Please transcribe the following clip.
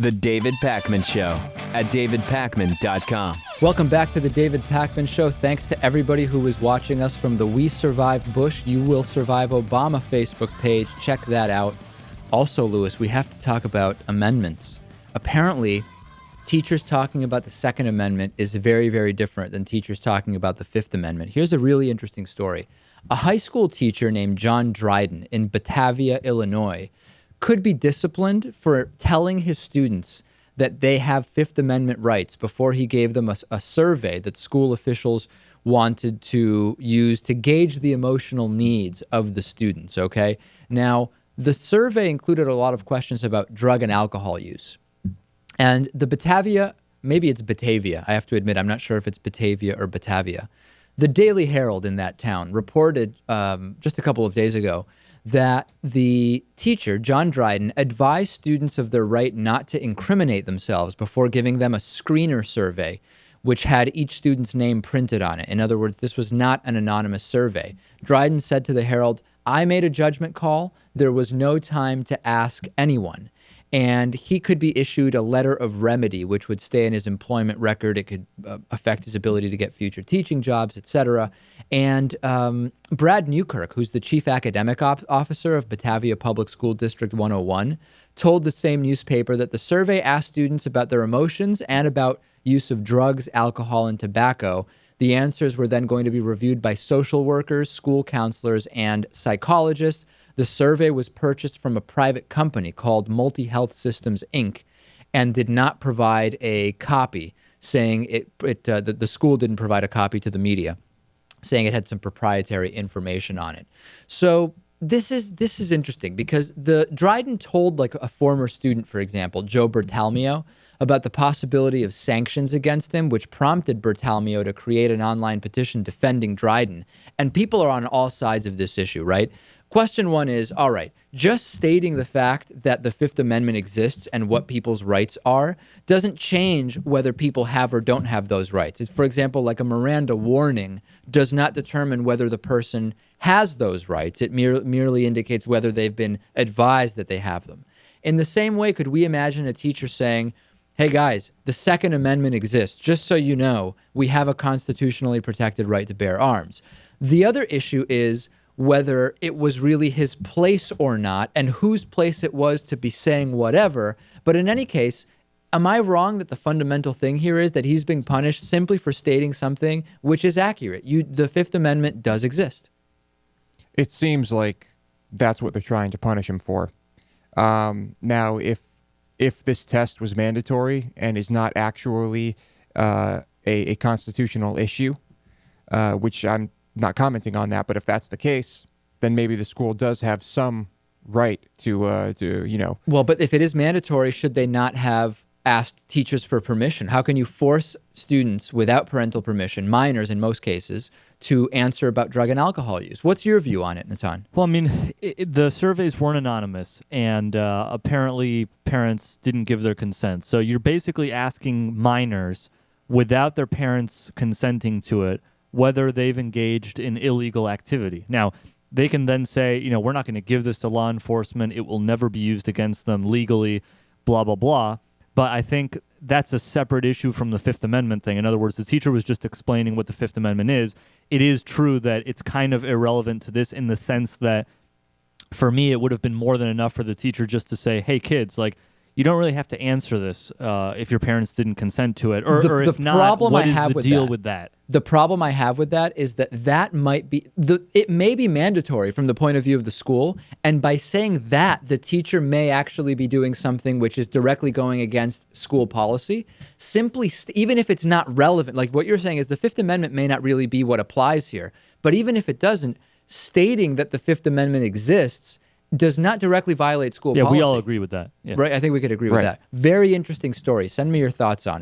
The David Pakman Show at davidpakman.com. Welcome back to the David Pakman Show. Thanks to everybody who is watching us from the We Survive Bush, You Will Survive Obama Facebook page. Check that out. Also, Lewis, we have to talk about amendments. Apparently, teachers talking about the Second Amendment is very, very different than teachers talking about the Fifth Amendment. Here's a really interesting story. A high school teacher named John Dryden in Batavia, Illinois, could be disciplined for telling his students that they have Fifth Amendment rights before he gave them a survey that school officials wanted to use to gauge the emotional needs of the students, okay? Now, the survey included a lot of questions about drug and alcohol use. And the Batavia, maybe it's Batavia, I have to admit, I'm not sure if it's Batavia or Batavia. The Daily Herald in that town reported just a couple of days ago that the teacher, John Dryden, advised students of their right not to incriminate themselves before giving them a screener survey, which had each student's name printed on it. In other words, this was not an anonymous survey. Dryden said to the Herald, "I made a judgment call. There was no time to ask anyone." And he could be issued a letter of remedy, which would stay in his employment record. It could affect his ability to get future teaching jobs, etc. And Brad Newkirk, who's the chief academic officer of Batavia Public School District 101, told the same newspaper that the survey asked students about their emotions and about use of drugs, alcohol, and tobacco. The answers were then going to be reviewed by social workers, school counselors, and psychologists. The survey was purchased from a private company called Multi Health Systems, Inc., and did not provide a copy, saying that the school didn't provide a copy to the media, saying it had some proprietary information on it. So this is interesting because the Dryden told like a former student, for example, Joe Bertalmio, about the possibility of sanctions against him, which prompted Bertalmio to create an online petition defending Dryden. And people are on all sides of this issue, right? Question one is, all right, just stating the fact that the Fifth Amendment exists and what people's rights are doesn't change whether people have or don't have those rights. It's, for example, like a Miranda warning does not determine whether the person has those rights. It merely indicates whether they've been advised that they have them. In the same way, could we imagine a teacher saying, "Hey guys, the Second Amendment exists. Just so you know, we have a constitutionally protected right to bear arms." The other issue is whether it was really his place or not and whose place it was to be saying whatever. But in any case, am I wrong that the fundamental thing here is that he's being punished simply for stating something which is accurate? The Fifth Amendment does exist. It seems like that's what they're trying to punish him for. Now, if this test was mandatory and is not actually a constitutional issue, which I'm not commenting on that, but if that's the case, then maybe the school does have some right to Well, but if it is mandatory, should they not have asked teachers for permission? How can you force students without parental permission, minors in most cases, to answer about drug and alcohol use? What's your view on it, Natan? Well, I mean, the surveys weren't anonymous, and apparently parents didn't give their consent. So you're basically asking minors, without their parents consenting to it, whether they've engaged in illegal activity. Now, they can then say, we're not going to give this to law enforcement. It will never be used against them legally, blah, blah, blah. But I think that's a separate issue from the Fifth Amendment thing. In other words, the teacher was just explaining what the Fifth Amendment is. It is true that it's kind of irrelevant to this in the sense that, for me, it would have been more than enough for the teacher just to say, "Hey, kids, you don't really have to answer this if your parents didn't consent to it, or if not, what is the deal with that?" The problem I have with that is that might be it may be mandatory from the point of view of the school, and by saying that, the teacher may actually be doing something which is directly going against school policy. Simply, even if it's not relevant, like what you're saying is the Fifth Amendment may not really be what applies here, but even if it doesn't, stating that the Fifth Amendment exists does not directly violate school policy. Yeah, we all agree with that. Yeah. Right? I think we could agree with that. Very interesting story. Send me your thoughts on it.